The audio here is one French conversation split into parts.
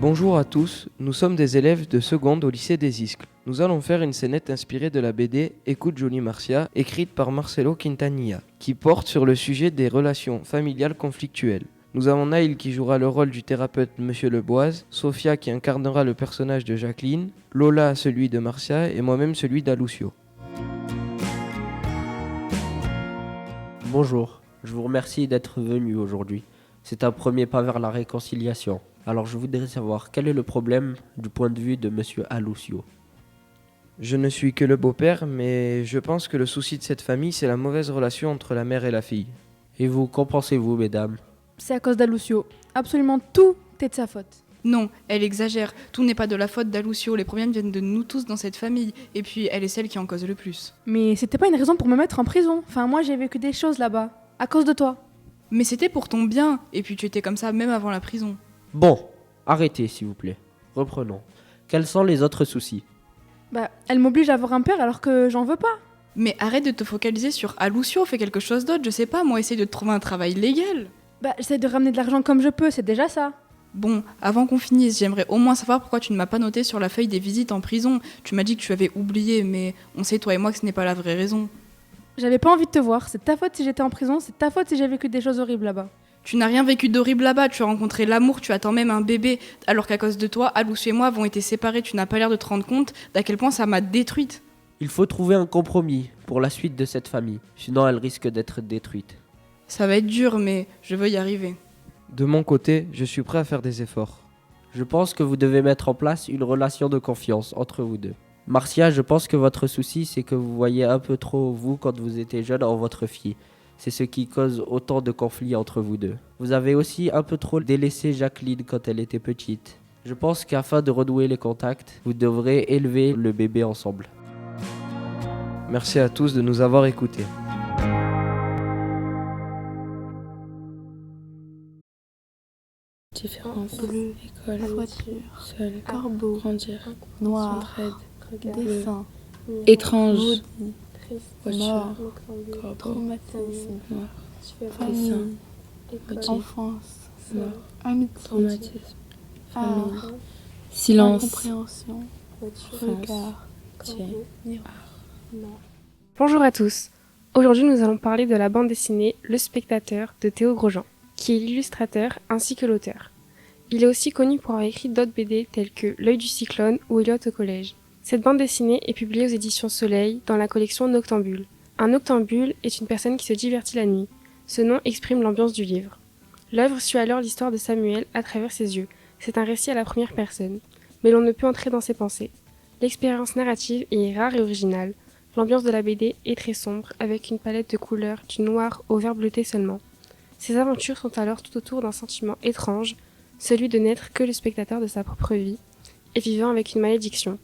Bonjour à tous, nous sommes des élèves de seconde au lycée des Iscles. Nous allons faire une scénette inspirée de la BD Écoute Johnny Marcia, écrite par Marcelo Quintanilla, qui porte sur le sujet des relations familiales conflictuelles. Nous avons Naïl qui jouera le rôle du thérapeute Monsieur Leboise, Sophia qui incarnera le personnage de Jacqueline, Lola celui de Marcia et moi-même celui d'Alucio. Bonjour, je vous remercie d'être venu aujourd'hui. C'est un premier pas vers la réconciliation. Alors je voudrais savoir quel est le problème du point de vue de Monsieur Alucio. Je ne suis que le beau-père, mais je pense que le souci de cette famille, c'est la mauvaise relation entre la mère et la fille. Et vous, qu'en pensez-vous, mesdames? C'est à cause d'Alucio. Absolument tout est de sa faute. Non, elle exagère. Tout n'est pas de la faute d'Alucio. Les problèmes viennent de nous tous dans cette famille. Et puis, elle est celle qui en cause le plus. Mais c'était pas une raison pour me mettre en prison. Enfin, moi j'ai vécu des choses là-bas. À cause de toi. Mais c'était pour ton bien. Et puis, tu étais comme ça même avant la prison. Bon, arrêtez s'il vous plaît. Reprenons. Quels sont les autres soucis? Bah, elle m'oblige à avoir un père alors que j'en veux pas. Mais arrête de te focaliser sur Alucio. Fais quelque chose d'autre. Je sais pas, moi, essaye de te trouver un travail légal. Bah, j'essaie de ramener de l'argent comme je peux, c'est déjà ça. Bon, avant qu'on finisse, j'aimerais au moins savoir pourquoi tu ne m'as pas noté sur la feuille des visites en prison. Tu m'as dit que tu avais oublié, mais on sait, toi et moi, que ce n'est pas la vraie raison. J'avais pas envie de te voir. C'est ta faute si j'étais en prison, c'est ta faute si j'ai vécu des choses horribles là-bas. Tu n'as rien vécu d'horrible là-bas, tu as rencontré l'amour, tu attends même un bébé, alors qu'à cause de toi, Alucio et moi avons été séparés. Tu n'as pas l'air de te rendre compte d'à quel point ça m'a détruite. Il faut trouver un compromis pour la suite de cette famille, sinon elle risque d'être détruite. Ça va être dur, mais je veux y arriver. De mon côté, je suis prêt à faire des efforts. Je pense que vous devez mettre en place une relation de confiance entre vous deux. Marcia, je pense que votre souci, c'est que vous voyez un peu trop vous quand vous étiez jeune en votre fille. C'est ce qui cause autant de conflits entre vous deux. Vous avez aussi un peu trop délaissé Jacqueline quand elle était petite. Je pense qu'afin de renouer les contacts, vous devrez élever le bébé ensemble. Merci à tous de nous avoir écoutés. Différence, bleu, école, voiture, seul, corbeau, grandir, noir, s'entraide, dessin, étrange, maudit, voiture, mort, corbeau, traumatisme, noir, famille, maudit, enfance, mort, amitié, traumatisme, art, famille, silence, incompréhension, regard, tiens, Bonjour à tous. Aujourd'hui, nous allons parler de la bande dessinée Le Spectateur de Théo Grosjean, qui est l'illustrateur ainsi que l'auteur. Il est aussi connu pour avoir écrit d'autres BD tels que L'œil du cyclone ou Elliot au collège. Cette bande dessinée est publiée aux éditions Soleil dans la collection Noctambule. Un noctambule est une personne qui se divertit la nuit. Ce nom exprime l'ambiance du livre. L'œuvre suit alors l'histoire de Samuel à travers ses yeux. C'est un récit à la première personne, mais l'on ne peut entrer dans ses pensées. L'expérience narrative est rare et originale. L'ambiance de la BD est très sombre, avec une palette de couleurs du noir au vert bleuté seulement. Ces aventures sont alors tout autour d'un sentiment étrange, celui de n'être que le spectateur de sa propre vie, et vivant avec une malédiction.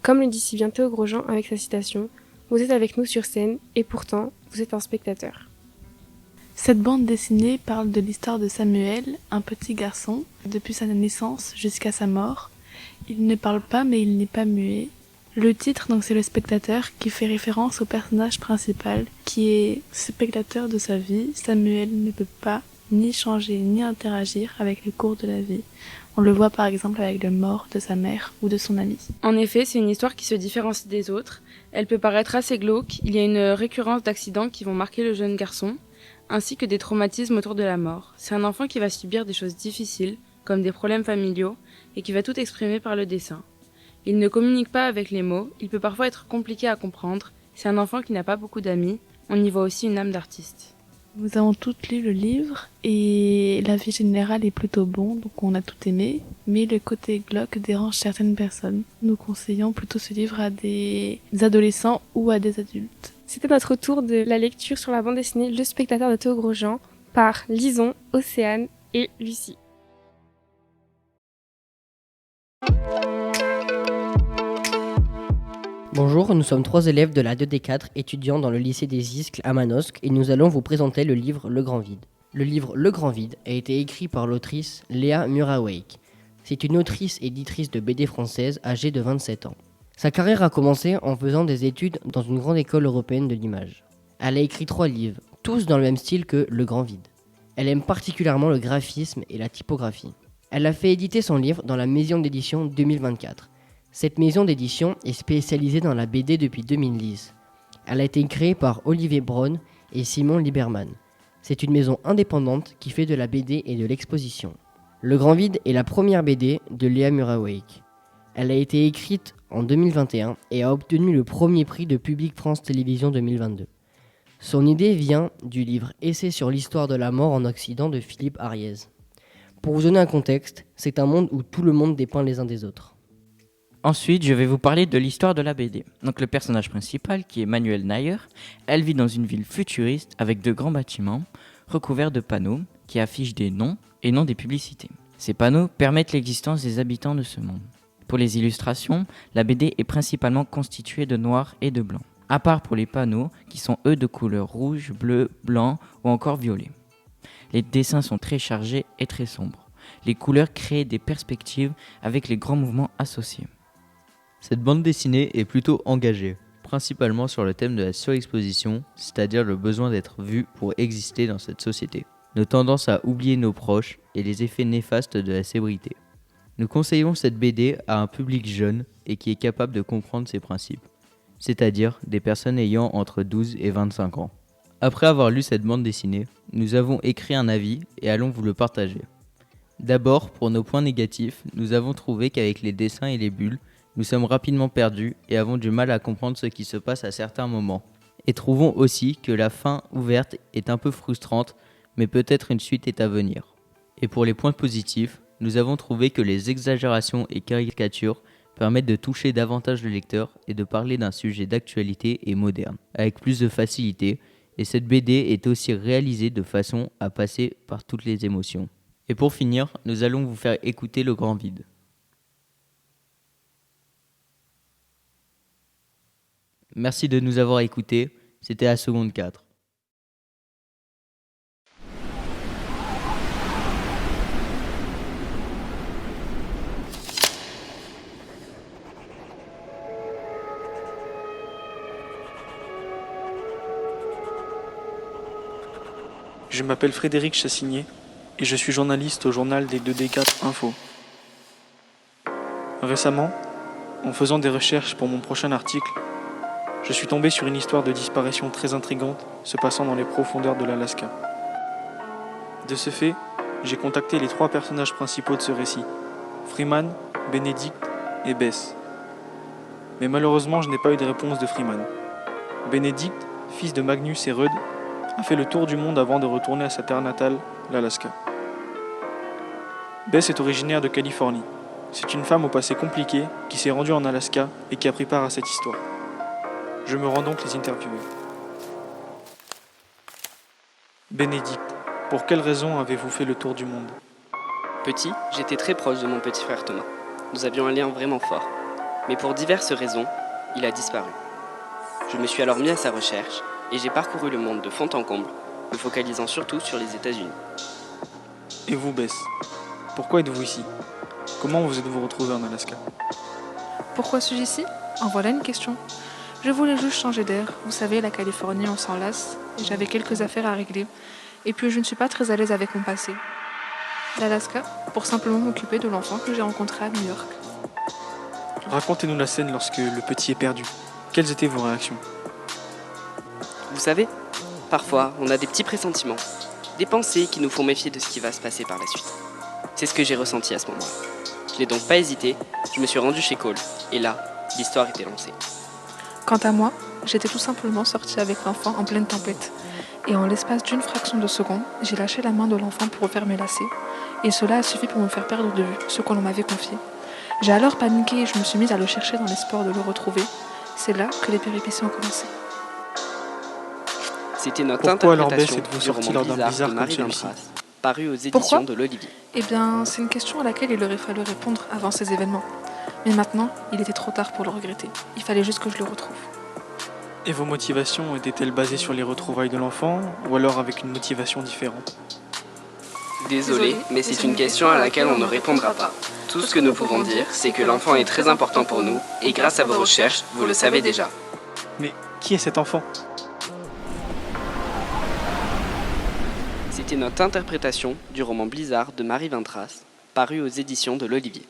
Comme le dit si bien Théo Grosjean avec sa citation, « Vous êtes avec nous sur scène, et pourtant, vous êtes un spectateur ». Cette bande dessinée parle de l'histoire de Samuel, un petit garçon, depuis sa naissance jusqu'à sa mort. Il ne parle pas mais il n'est pas muet. Le titre, donc, c'est Le Spectateur, qui fait référence au personnage principal, qui est spectateur de sa vie. Samuel ne peut pas ni changer ni interagir avec le cours de la vie. On le voit par exemple avec la mort de sa mère ou de son ami. En effet, c'est une histoire qui se différencie des autres. Elle peut paraître assez glauque, il y a une récurrence d'accidents qui vont marquer le jeune garçon, ainsi que des traumatismes autour de la mort. C'est un enfant qui va subir des choses difficiles, comme des problèmes familiaux, et qui va tout exprimer par le dessin. Il ne communique pas avec les mots, il peut parfois être compliqué à comprendre, c'est un enfant qui n'a pas beaucoup d'amis, on y voit aussi une âme d'artiste. Nous avons toutes lu le livre et l'avis général est plutôt bon, donc on a tout aimé, mais le côté glauque dérange certaines personnes. Nous conseillons plutôt ce livre à des adolescents ou à des adultes. C'était notre tour de la lecture sur la bande dessinée Le Spectateur de Théo Grosjean par Lison, Océane et Lucie. Bonjour, nous sommes 3 élèves de la 2D4 étudiants dans le lycée des Iscles à Manosque et nous allons vous présenter le livre Le Grand Vide. Le livre Le Grand Vide a été écrit par l'autrice Léa Murawijk. C'est une autrice éditrice de BD française âgée de 27 ans. Sa carrière a commencé en faisant des études dans une grande école européenne de l'image. Elle a écrit 3 livres, tous dans le même style que Le Grand Vide. Elle aime particulièrement le graphisme et la typographie. Elle a fait éditer son livre dans la maison d'édition 2024. Cette maison d'édition est spécialisée dans la BD depuis 2010. Elle a été créée par Olivier Braun et Simon Liberman. C'est une maison indépendante qui fait de la BD et de l'exposition. Le Grand Vide est la première BD de Léa Murawijk. Elle a été écrite en 2021 et a obtenu le premier prix de Public France Télévisions 2022. Son idée vient du livre Essai sur l'histoire de la mort en Occident de Philippe Ariès. Pour vous donner un contexte, c'est un monde où tout le monde dépend les uns des autres. Ensuite, je vais vous parler de l'histoire de la BD. Donc le personnage principal, qui est Manuel Nayer, elle vit dans une ville futuriste avec de grands bâtiments recouverts de panneaux qui affichent des noms et non des publicités. Ces panneaux permettent l'existence des habitants de ce monde. Pour les illustrations, la BD est principalement constituée de noir et de blanc, à part pour les panneaux qui sont eux de couleur rouge, bleu, blanc ou encore violet. Les dessins sont très chargés et très sombres. Les couleurs créent des perspectives avec les grands mouvements associés. Cette bande dessinée est plutôt engagée, principalement sur le thème de la surexposition, c'est-à-dire le besoin d'être vu pour exister dans cette société, nos tendances à oublier nos proches et les effets néfastes de la célébrité. Nous conseillons cette BD à un public jeune et qui est capable de comprendre ses principes, c'est-à-dire des personnes ayant entre 12 et 25 ans. Après avoir lu cette bande dessinée, nous avons écrit un avis et allons vous le partager. D'abord, pour nos points négatifs, nous avons trouvé qu'avec les dessins et les bulles, nous sommes rapidement perdus et avons du mal à comprendre ce qui se passe à certains moments. Et trouvons aussi que la fin ouverte est un peu frustrante, mais peut-être une suite est à venir. Et pour les points positifs, nous avons trouvé que les exagérations et caricatures permettent de toucher davantage le lecteur et de parler d'un sujet d'actualité et moderne, avec plus de facilité, et cette BD est aussi réalisée de façon à passer par toutes les émotions. Et pour finir, nous allons vous faire écouter Le Grand Vide. Merci de nous avoir écoutés, c'était la seconde 4. Je m'appelle Frédéric Chassigné et je suis journaliste au journal des 2D4 Info. Récemment, en faisant des recherches pour mon prochain article, je suis tombé sur une histoire de disparition très intrigante se passant dans les profondeurs de l'Alaska. De ce fait, j'ai contacté les 3 personnages principaux de ce récit, Freeman, Benedict et Bess. Mais malheureusement, je n'ai pas eu de réponse de Freeman. Benedict, fils de Magnus et Rudd, a fait le tour du monde avant de retourner à sa terre natale, l'Alaska. Bess est originaire de Californie. C'est une femme au passé compliqué qui s'est rendue en Alaska et qui a pris part à cette histoire. Je me rends donc les interviewer. Bénédicte, pour quelle raison avez-vous fait le tour du monde ? Petit, j'étais très proche de mon petit frère Thomas. Nous avions un lien vraiment fort. Mais pour diverses raisons, il a disparu. Je me suis alors mis à sa recherche et j'ai parcouru le monde de fond en comble, me focalisant surtout sur les États-Unis. Et vous, Bess, pourquoi êtes-vous ici ? Comment vous êtes-vous retrouvée en Alaska ? Pourquoi suis-je ici ? En voilà une question. Je voulais juste changer d'air. Vous savez, la Californie, on s'en lasse. Et j'avais quelques affaires à régler. Et puis, je ne suis pas très à l'aise avec mon passé. L'Alaska, pour simplement m'occuper de l'enfant que j'ai rencontré à New York. Racontez-nous la scène lorsque le petit est perdu. Quelles étaient vos réactions ? Vous savez, parfois, on a des petits pressentiments, des pensées qui nous font méfier de ce qui va se passer par la suite. C'est ce que j'ai ressenti à ce moment-là. Je n'ai donc pas hésité, je me suis rendu chez Cole, et là, l'histoire était lancée. Quant à moi, j'étais tout simplement sortie avec l'enfant en pleine tempête. Et en l'espace d'une fraction de seconde, j'ai lâché la main de l'enfant pour refaire mes lacets. Et cela a suffi pour me faire perdre de vue ce que l'on m'avait confié. J'ai alors paniqué et je me suis mise à le chercher dans l'espoir de le retrouver. C'est là que les péripéties ont commencé. C'était notre Pourquoi alors Bess interprétation êtes-vous du sortie roman lors d'un Blizzard blizzard de comme Marie celui-ci ? Vintras, paru aux Pourquoi éditions de l'Olivier. Eh bien, c'est une question à laquelle il aurait fallu répondre avant ces événements. Mais maintenant, il était trop tard pour le regretter. Il fallait juste que je le retrouve. Et vos motivations étaient-elles basées sur les retrouvailles de l'enfant ou alors avec une motivation différente ? Désolé, mais c'est une question à laquelle on ne répondra pas. Tout ce que nous pouvons dire, c'est que l'enfant est très important pour nous, et grâce à vos recherches, vous le savez déjà. Mais qui est cet enfant ? C'était notre interprétation du roman Blizzard de Marie Vintras, paru aux éditions de l'Olivier.